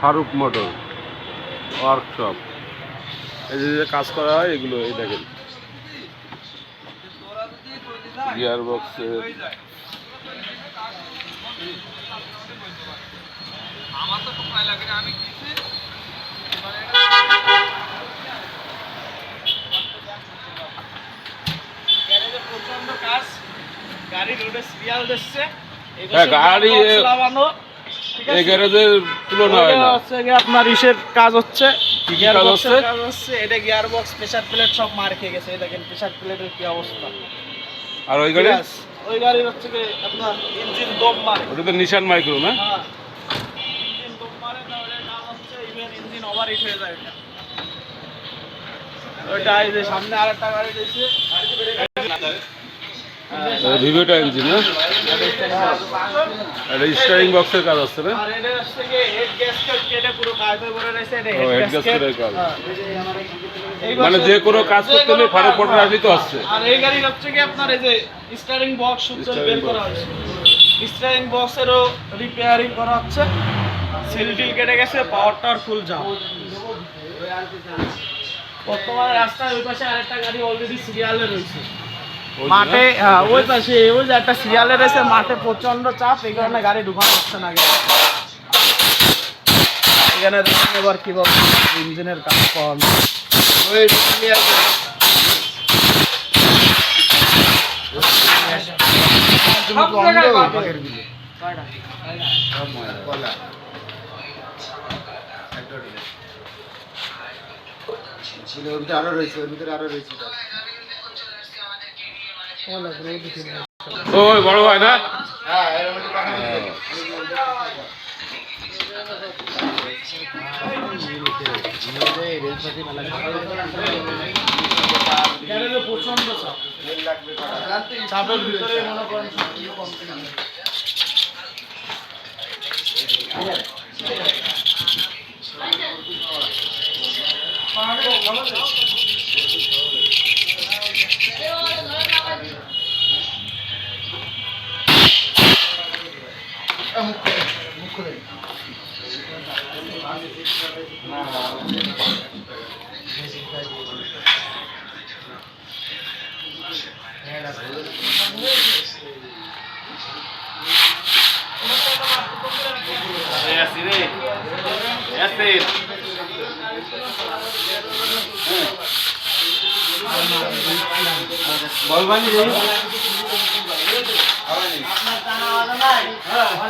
Faruk motor workshop. এই যে কাজ করা হয় এগুলো, এই দেখেন গিয়ার বক্সের। গাড়ি রোডে সিরিয়াল দিচ্ছে, গাড়ি এই গ্যারেজের তুলনা হয় না। আপনার ইসের কাজ হচ্ছে, কি কি কাজ হচ্ছে? এটা গিয়ার বক্স, প্রেসার প্লেট সব মার খেয়ে গেছে। এই দেখেন প্রেসার প্লেটের কি অবস্থা। আর ওই গাড়ি, ওই গাড়ির হচ্ছে কি আপনার ইঞ্জিন দম মারে। ওটা তো নিশান মাইক্রো না? হ্যাঁ, ইঞ্জিন দম মারে, তাহলে কাজ হচ্ছে ইভেন ইঞ্জিন ওভারহিট হয়ে যায়। ওইটা এই যে সামনে আরেকটা গাড়ি দিয়েছে, ভিভোটা ইঞ্জিন না? এটা স্টিয়ারিং বক্সের কাজ আছে না? আর এটা হচ্ছে কি হেড গ্যাসকেট কেটে পুরো কাজে করে রয়েছে। এটা ও, হেড head গ্যাসকেট gasket-এর কাজ। এই মানে যে কোনো কাজ করতে হলে ফারুক মোটর আসলেই তো আসছে। আর এই গাড়ি হচ্ছে কি আপনার এই যে স্টিয়ারিং বক্স সুন্দর বের করা হয়েছে। স্টিয়ারিং বক্সেরও রিপেয়ারিং করা হচ্ছে। সিল টিল কেটে গেছে, পাওয়ারটার ফুল জাম। বর্তমানে রাস্তার ওই পাশে আরেকটা গাড়ি অলরেডি সিরিয়ালে রয়েছে মাঠে। ওই পাশে ওই যে একটা সিরিয়ালে রয়েছে মাঠে, প্রচন্ড চাপ, এই কারণে গাড়ি ঢুকানো হচ্ছে না। এখানে দেখুন এবার কি বলছে ইঞ্জিনের কাজ পাওয়া আরো রয়েছে, ওর ভিতরে আরো রয়েছে। ওই বড় হয় না? হ্যাঁ, এর মধ্যে পাখা প্রচন্ড চাপ, চাপের ভিতরে মনে করেন বলবানি